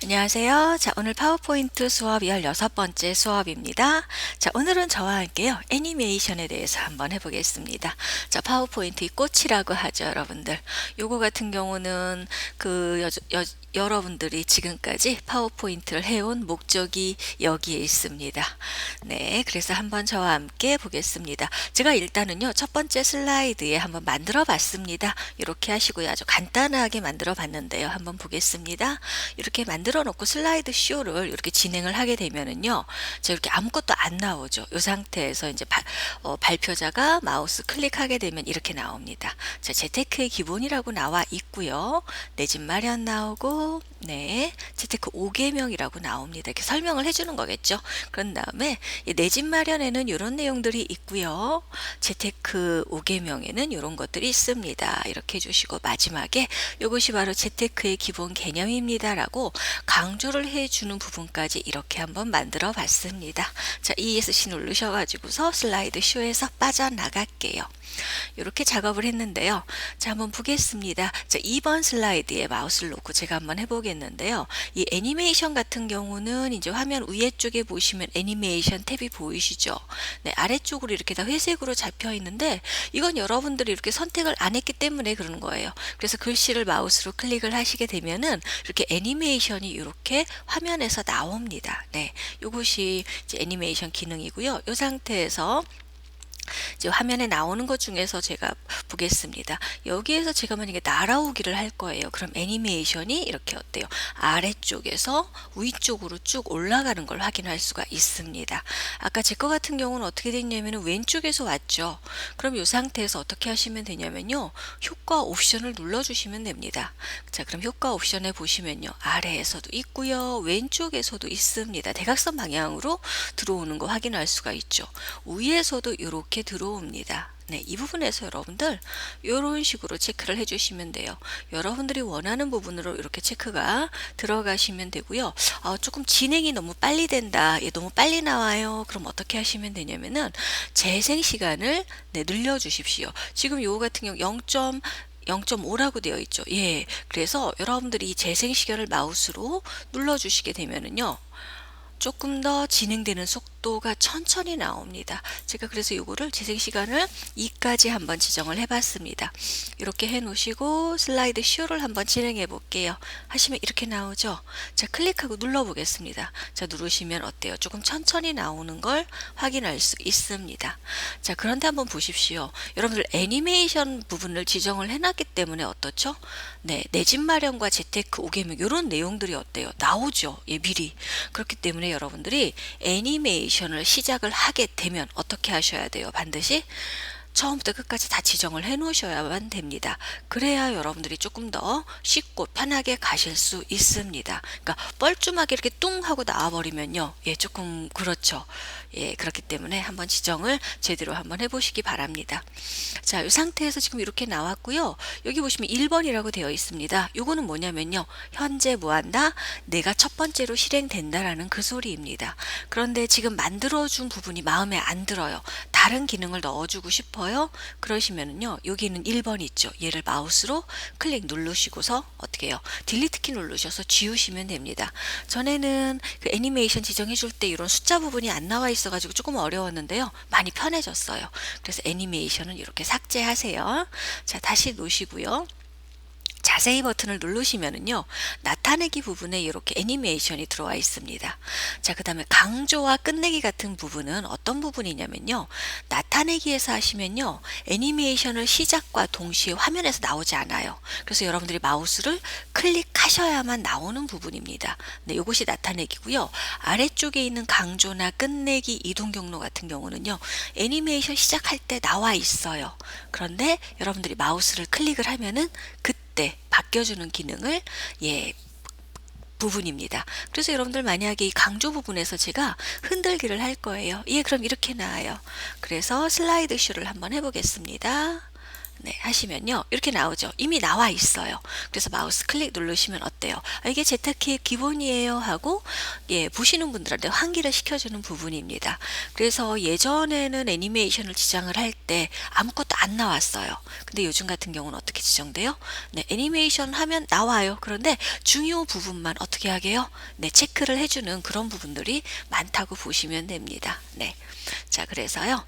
안녕하세요. 자, 오늘 파워포인트 수업 16번째 수업입니다. 자, 오늘은 저와 함께요. 애니메이션에 대해서 한번 해보겠습니다. 자, 파워포인트의 꽃이라고 하죠, 여러분들. 요거 같은 경우는 여러분들이 지금까지 파워포인트를 해온 목적이 여기에 있습니다. 네, 그래서 한번 저와 함께 보겠습니다. 제가 일단은요, 첫 번째 슬라이드에 한번 만들어 봤습니다. 이렇게 하시고요. 아주 간단하게 만들어 봤는데요. 한번 보겠습니다. 이렇게 만들어 놓고 슬라이드 쇼를 이렇게 진행을 하게 되면은요, 자, 이렇게 아무것도 안 나오죠. 이 상태에서 이제 발표자가 마우스 클릭하게 되면 이렇게 나옵니다. 자, 재테크의 기본이라고 나와 있고요. 내 집 마련 나오고, 네, 재테크 5개명이라고 나옵니다. 이렇게 설명을 해주는 거겠죠. 그런 다음에 내 집 마련에는 이런 내용들이 있고요. 재테크 5개명에는 이런 것들이 있습니다. 이렇게 해주시고 마지막에 이것이 바로 재테크의 기본 개념입니다라고 강조를 해주는 부분까지 이렇게 한번 만들어 봤습니다. 자, ESC 누르셔가지고서 슬라이드 쇼에서 빠져나갈게요. 이렇게 작업을 했는데요. 자, 한번 보겠습니다. 자, 2번 슬라이드에 마우스를 놓고 제가 한번 해보겠는데요. 이 애니메이션 같은 경우는 이제 화면 위에 쪽에 보시면 애니메이션 탭이 보이시죠? 네, 아래쪽으로 이렇게 다 회색으로 잡혀 있는데 이건 여러분들이 이렇게 선택을 안 했기 때문에 그러는 거예요. 그래서 글씨를 마우스로 클릭을 하시게 되면은 이렇게 애니메이션이 이렇게 화면에서 나옵니다. 네, 이것이 이제 애니메이션 기능이고요. 이 상태에서 이제 화면에 나오는 것 중에서 제가 보겠습니다. 여기에서 제가 만약에 날아오기를 할 거예요. 그럼 애니메이션이 이렇게 어때요? 아래쪽에서 위쪽으로 쭉 올라가는 걸 확인할 수가 있습니다. 아까 제 거 같은 경우는 어떻게 됐냐면 왼쪽에서 왔죠. 그럼 이 상태에서 어떻게 하시면 되냐면요. 효과 옵션을 눌러주시면 됩니다. 자, 그럼 효과 옵션에 보시면요. 아래에서도 있고요. 왼쪽에서도 있습니다. 대각선 방향으로 들어오는 거 확인할 수가 있죠. 위에서도 이렇게 들어옵니다. 네, 이 부분에서 여러분들 이런 식으로 체크를 해주시면 돼요. 여러분들이 원하는 부분으로 이렇게 체크가 들어가시면 되고요. 조금 진행이 너무 빨리 된다. 너무 빨리 나와요. 그럼 어떻게 하시면 되냐면은 재생 시간을 늘려주십시오. 지금 요거 같은 경우 0.5라고 되어 있죠. 예. 그래서 여러분들이 이 재생 시간을 마우스로 눌러주시게 되면은요. 조금 더 진행되는 속도가 천천히 나옵니다. 제가 그래서 이거를 재생 시간을 2까지 한번 지정을 해봤습니다. 이렇게 해놓으시고 슬라이드 쇼를 한번 진행해 볼게요. 하시면 이렇게 나오죠. 자, 클릭하고 눌러보겠습니다. 자, 누르시면 어때요? 조금 천천히 나오는 걸 확인할 수 있습니다. 자, 그런데 한번 보십시오. 여러분들 애니메이션 부분을 지정을 해놨기 때문에 어떻죠? 네, 내 집 마련과 재테크 5개명 이런 내용들이 어때요? 나오죠. 예, 미리. 그렇기 때문에 여러분들이 애니메이션을 시작을 하게 되면 어떻게 하셔야 돼요? 반드시 처음부터 끝까지 다 지정을 해 놓으셔야만 됩니다. 그래야 여러분들이 조금 더 쉽고 편하게 가실 수 있습니다. 그러니까 뻘쭘하게 이렇게 뚱 하고 나와버리면요. 예, 조금 그렇죠. 예, 그렇기 때문에 한번 지정을 제대로 한번 해보시기 바랍니다. 자, 이 상태에서 지금 이렇게 나왔고요. 여기 보시면 1번이라고 되어 있습니다. 요거는 뭐냐면요. 현재 뭐한다? 내가 첫 번째로 실행된다라는 그 소리입니다. 그런데 지금 만들어준 부분이 마음에 안 들어요. 다른 기능을 넣어주고 싶어요. 그러시면은요. 여기는 1번 있죠. 얘를 마우스로 클릭 누르시고서 어떻게 해요? 딜리트 키 누르셔서 지우시면 됩니다. 전에는 그 애니메이션 지정해 줄 때 이런 숫자 부분이 안 나와 있어가지고 조금 어려웠는데요. 많이 편해졌어요. 그래서 애니메이션은 이렇게 삭제하세요. 자, 다시 놓으시고요. 자세히 버튼을 누르시면은요, 나타내기 부분에 이렇게 애니메이션이 들어와 있습니다. 자, 그 다음에 강조와 끝내기 같은 부분은 어떤 부분이냐면요, 나타내기에서 하시면요, 애니메이션을 시작과 동시에 화면에서 나오지 않아요. 그래서 여러분들이 마우스를 클릭하셔야만 나오는 부분입니다. 네, 이것이 나타내기고요. 아래쪽에 있는 강조나 끝내기 이동 경로 같은 경우는요, 애니메이션 시작할 때 나와 있어요. 그런데 여러분들이 마우스를 클릭을 하면은 그때 바뀌어주는 기능을 부분입니다. 그래서 여러분들 만약에 이 강조 부분에서 제가 흔들기를 할 거예요. 그럼 이렇게 나와요. 그래서 슬라이드 쇼를 한번 해보겠습니다. 네, 하시면요. 이렇게 나오죠. 이미 나와 있어요. 그래서 마우스 클릭 누르시면 어때요? 아, 이게 제타키의 기본이에요 하고 예, 보시는 분들한테 환기를 시켜주는 부분입니다. 그래서 예전에는 애니메이션을 지정을 할 때 아무것도 안 나왔어요. 근데 요즘 같은 경우는 어떻게 지정돼요? 네, 애니메이션 하면 나와요. 그런데 중요 부분만 어떻게 하게요? 네, 체크를 해주는 그런 부분들이 많다고 보시면 됩니다. 네. 자, 그래서요.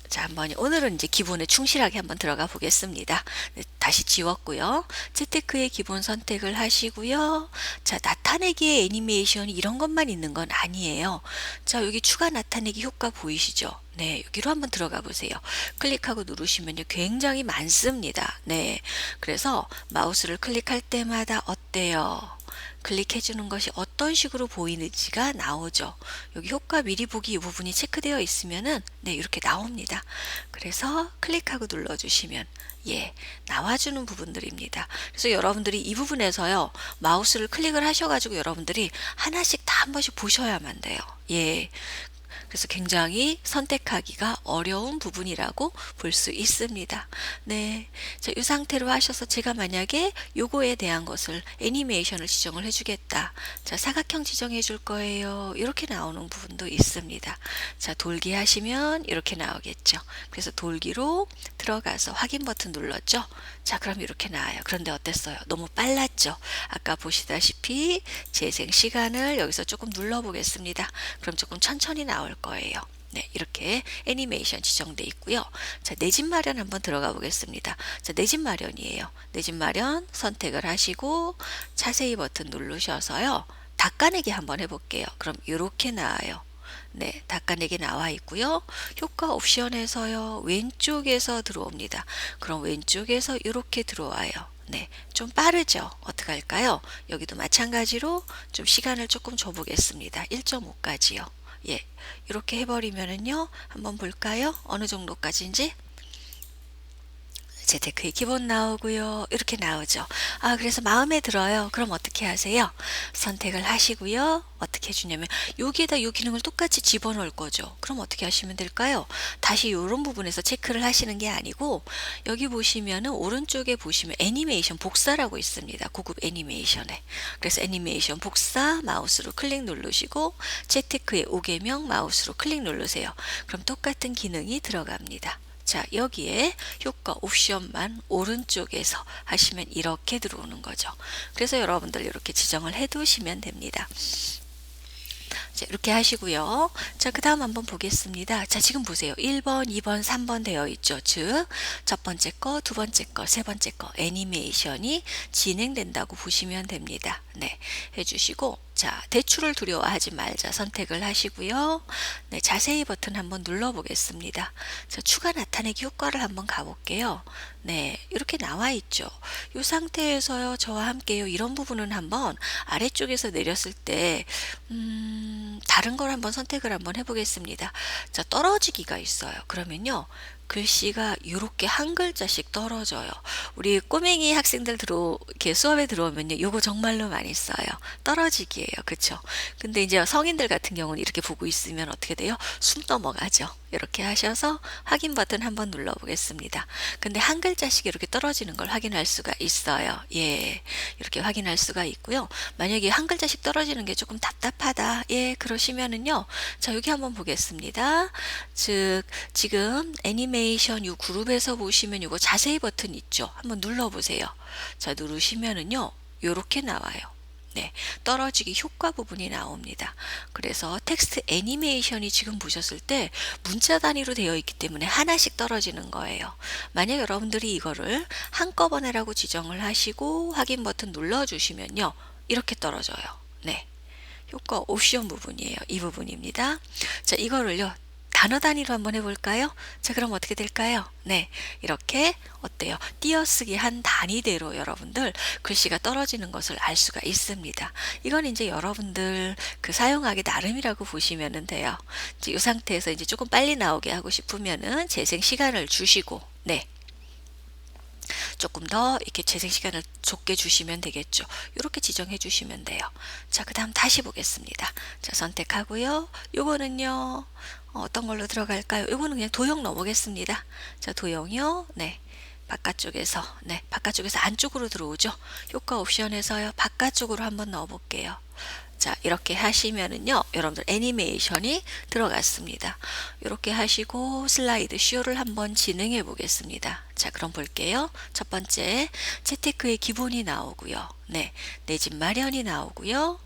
자, 한번 오늘은 이제 기본에 충실하게 한번 들어가 보겠습니다. 네, 다시 지웠고요. 재테크의 기본 선택을 하시고요. 자, 나타내기의 애니메이션이 이런 것만 있는 건 아니에요. 자, 여기 추가 나타내기 효과 보이시죠? 네, 여기로 한번 들어가 보세요. 클릭하고 누르시면요, 굉장히 많습니다. 네, 그래서 마우스를 클릭할 때마다 어때요? 클릭해 주는 것이 어떤 식으로 보이는지가 나오죠. 여기 효과 미리 보기 이 부분이 체크되어 있으면은 네, 이렇게 나옵니다. 그래서 클릭하고 눌러 주시면 예, 나와주는 부분들입니다. 그래서 여러분들이 이 부분에서요, 마우스를 클릭을 하셔가지고 여러분들이 하나씩 다 한 번씩 보셔야만 돼요. 예. 그래서 굉장히 선택하기가 어려운 부분이라고 볼 수 있습니다. 네. 자, 이 상태로 하셔서 제가 만약에 요거에 대한 것을 애니메이션을 지정을 해주겠다. 자, 사각형 지정해 줄 거예요. 이렇게 나오는 부분도 있습니다. 자, 돌기 하시면 이렇게 나오겠죠. 그래서 돌기로 들어가서 확인 버튼 눌렀죠. 자, 그럼 이렇게 나와요. 그런데 어땠어요? 너무 빨랐죠? 아까 보시다시피 재생 시간을 여기서 조금 눌러 보겠습니다. 그럼 조금 천천히 나올 거예요. 네, 이렇게 애니메이션 지정돼 있고요. 자, 내 집 마련 한번 들어가 보겠습니다. 자, 내 집 마련이에요. 내 집 마련 선택을 하시고 자세히 버튼 누르셔서요. 닦아내기 한번 해볼게요. 그럼 이렇게 나와요. 네, 닦아내기 나와 있고요. 효과 옵션에서요. 왼쪽에서 들어옵니다. 그럼 왼쪽에서 이렇게 들어와요. 네, 좀 빠르죠? 어떻게 할까요? 여기도 마찬가지로 좀 시간을 조금 줘보겠습니다. 1.5까지요. 예, 이렇게 해버리면은요. 한번 볼까요? 어느 정도까지인지? 재테크의 기본 나오고요. 이렇게 나오죠. 아, 그래서 마음에 들어요. 그럼 어떻게 하세요? 선택을 하시고요. 어떻게 해주냐면 여기에다 이 기능을 똑같이 집어넣을 거죠. 그럼 어떻게 하시면 될까요? 다시 이런 부분에서 체크를 하시는 게 아니고 여기 보시면은 오른쪽에 보시면 애니메이션 복사라고 있습니다. 고급 애니메이션에. 그래서 애니메이션 복사 마우스로 클릭 누르시고 재테크의 5개명 마우스로 클릭 누르세요. 그럼 똑같은 기능이 들어갑니다. 자, 여기에 효과 옵션만 오른쪽에서 하시면 이렇게 들어오는 거죠. 그래서 여러분들 이렇게 지정을 해 두시면 됩니다. 자, 이렇게 하시고요. 자, 그 다음 한번 보겠습니다. 자, 지금 보세요. 1번, 2번, 3번 되어 있죠. 즉, 첫 번째 거, 두 번째 거, 세 번째 거 애니메이션이 진행된다고 보시면 됩니다. 네, 해주시고 자, 대출을 두려워하지 말자 선택을 하시고요. 네, 자세히 버튼 한번 눌러 보겠습니다. 자, 추가 나타내기 효과를 한번 가볼게요. 네, 이렇게 나와 있죠. 이 상태에서요, 저와 함께요, 이런 부분은 한번 아래쪽에서 내렸을 때, 다른 걸 한번 선택을 한번 해보겠습니다. 자, 떨어지기가 있어요. 그러면요, 글씨가 이렇게 한 글자씩 떨어져요. 우리 꼬맹이 학생들 이렇게 수업에 들어오면요, 요거 정말로 많이 써요. 떨어지기예요. 그쵸? 근데 이제 성인들 같은 경우는 이렇게 보고 있으면 어떻게 돼요? 숨 넘어가죠. 이렇게 하셔서 확인 버튼 한번 눌러 보겠습니다. 근데 한 글자씩 이렇게 떨어지는 걸 확인할 수가 있어요. 예. 이렇게 확인할 수가 있고요. 만약에 한 글자씩 떨어지는 게 조금 답답하다. 예, 그러시면은요. 자, 여기 한번 보겠습니다. 즉, 지금 애니메이션 이 그룹에서 보시면 이거 자세히 버튼 있죠. 한번 눌러 보세요. 자, 누르시면은요. 요렇게 나와요. 네, 떨어지기 효과 부분이 나옵니다. 그래서 텍스트 애니메이션이 지금 보셨을 때 문자 단위로 되어 있기 때문에 하나씩 떨어지는 거예요. 만약 여러분들이 이거를 한꺼번에라고 지정을 하시고 확인 버튼 눌러주시면요. 이렇게 떨어져요. 네, 효과 옵션 부분이에요. 이 부분입니다. 자, 이거를요. 단어 단위로 한번 해볼까요? 자, 그럼 어떻게 될까요? 네, 이렇게 어때요? 띄어쓰기 한 단위대로 여러분들 글씨가 떨어지는 것을 알 수가 있습니다. 이건 이제 여러분들 그 사용하기 나름이라고 보시면 돼요. 이제 이 상태에서 이제 조금 빨리 나오게 하고 싶으면은 재생 시간을 주시고, 네. 조금 더 이렇게 재생 시간을 좁게 주시면 되겠죠. 이렇게 지정해 주시면 돼요. 자, 그 다음 다시 보겠습니다. 자, 선택하고요. 요거는요, 어떤 걸로 들어갈까요? 요거는 그냥 도형 넣어보겠습니다. 자, 도형이요. 네. 바깥쪽에서, 네, 바깥쪽에서 안쪽으로 들어오죠. 효과 옵션에서요, 바깥쪽으로 한번 넣어 볼게요. 자, 이렇게 하시면은요, 여러분들 애니메이션이 들어갔습니다. 이렇게 하시고 슬라이드 쇼를 한번 진행해 보겠습니다. 자, 그럼 볼게요. 첫 번째, 재테크의 기본이 나오고요. 네, 내 집 마련이 나오고요.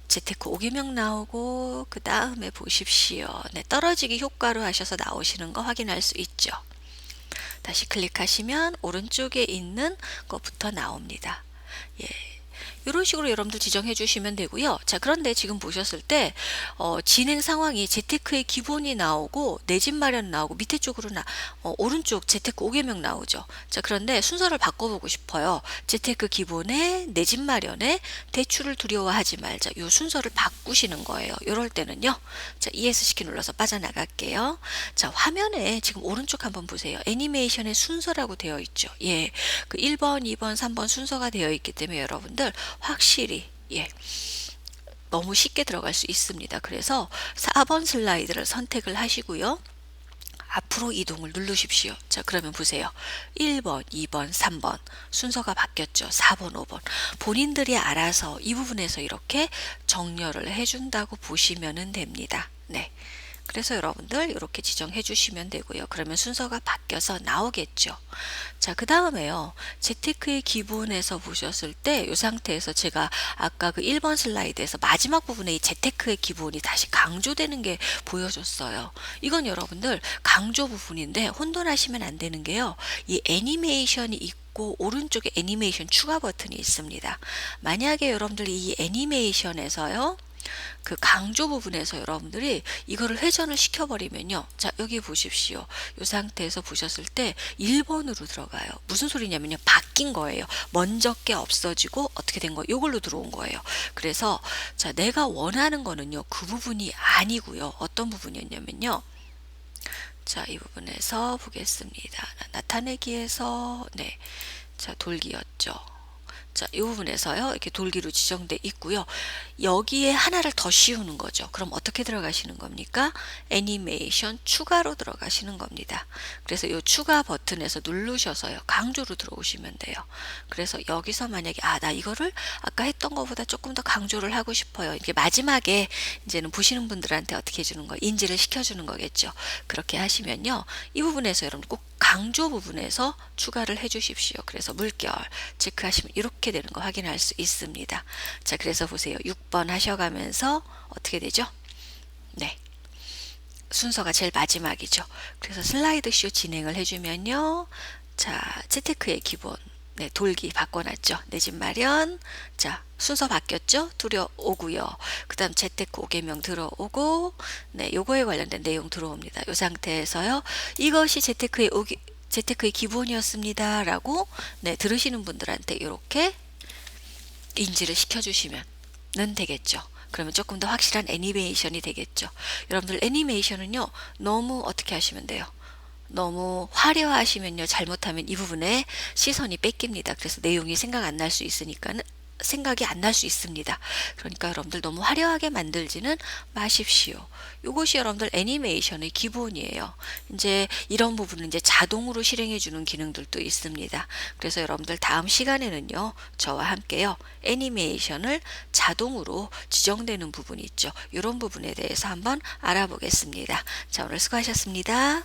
재테크 5개명 나오고, 그 다음에 보십시오. 네, 떨어지기 효과로 하셔서 나오시는 거 확인할 수 있죠. 다시 클릭하시면 오른쪽에 있는 것부터 나옵니다. 예. 이런 식으로 여러분들 지정해 주시면 되고요. 자, 그런데 지금 보셨을 때 진행 상황이 재테크의 기본이 나오고 내 집 마련 나오고 밑에 쪽으로 오른쪽 재테크 5개명 나오죠. 자, 그런데 순서를 바꿔보고 싶어요. 재테크 기본에 내 집 마련에 대출을 두려워하지 말자. 이 순서를 바꾸시는 거예요. 이럴 때는요. 자, ESC 키 눌러서 빠져나갈게요. 자, 화면에 지금 오른쪽 한번 보세요. 애니메이션의 순서라고 되어 있죠. 예, 그 1번, 2번, 3번 순서가 되어 있기 때문에 여러분들 확실히 너무 쉽게 들어갈 수 있습니다. 그래서 4번 슬라이드를 선택을 하시고요. 앞으로 이동을 누르십시오. 자, 그러면 보세요. 1번, 2번, 3번 순서가 바뀌었죠. 4번, 5번. 본인들이 알아서 이 부분에서 이렇게 정렬을 해준다고 보시면 됩니다. 네. 그래서 여러분들 이렇게 지정해 주시면 되고요. 그러면 순서가 바뀌어서 나오겠죠. 자, 그 다음에요. 재테크의 기본에서 보셨을 때 이 상태에서 제가 아까 그 1번 슬라이드에서 마지막 부분에 이 재테크의 기본이 다시 강조되는 게 보여줬어요. 이건 여러분들 강조 부분인데 혼돈하시면 안 되는 게요. 이 애니메이션이 있고 오른쪽에 애니메이션 추가 버튼이 있습니다. 만약에 여러분들이 이 애니메이션에서요. 그 강조 부분에서 여러분들이 이거를 회전을 시켜버리면요. 자, 여기 보십시오. 이 상태에서 보셨을 때 1번으로 들어가요. 무슨 소리냐면요. 바뀐 거예요. 먼저 게 없어지고 어떻게 된 거예요? 이걸로 들어온 거예요. 그래서 자, 내가 원하는 거는요. 그 부분이 아니고요. 어떤 부분이었냐면요. 자, 이 부분에서 보겠습니다. 나타내기에서 네. 자, 돌기였죠. 자, 이 부분에서요. 이렇게 돌기로 지정돼 있고요. 여기에 하나를 더 씌우는 거죠. 그럼 어떻게 들어가시는 겁니까? 애니메이션 추가로 들어가시는 겁니다. 그래서 이 추가 버튼에서 누르셔서요. 강조로 들어오시면 돼요. 그래서 여기서 만약에 나 이거를 아까 했던 것보다 조금 더 강조를 하고 싶어요. 이게 마지막에 이제는 보시는 분들한테 어떻게 해주는 거, 인지를 시켜주는 거겠죠. 그렇게 하시면요. 이 부분에서 여러분 꼭 강조 부분에서 추가를 해 주십시오. 그래서 물결 체크하시면 이렇게 되는 거 확인할 수 있습니다. 자, 그래서 보세요. 6번 하셔가면서 어떻게 되죠? 네. 순서가 제일 마지막이죠. 그래서 슬라이드 쇼 진행을 해주면요. 자, 재테크의 기본. 네, 돌기 바꿔놨죠. 내 집 마련. 자, 순서 바뀌었죠? 들어오고요. 그 다음 재테크 5개명 들어오고, 네, 요거에 관련된 내용 들어옵니다. 이 상태에서요. 이것이 재테크의 기본이었습니다. 라고, 네, 들으시는 분들한테 이렇게 인지를 시켜주시면 되겠죠. 그러면 조금 더 확실한 애니메이션이 되겠죠. 여러분들 애니메이션은요. 너무 어떻게 하시면 돼요? 너무 화려하시면요. 잘못하면 이 부분에 시선이 뺏깁니다. 그래서 내용이 생각이 안 날 수 있습니다. 그러니까 여러분들 너무 화려하게 만들지는 마십시오. 이것이 여러분들 애니메이션의 기본이에요. 이제 이런 부분은 이제 자동으로 실행해 주는 기능들도 있습니다. 그래서 여러분들 다음 시간에는요. 저와 함께요. 애니메이션을 자동으로 지정되는 부분이 있죠. 이런 부분에 대해서 한번 알아보겠습니다. 자, 오늘 수고하셨습니다.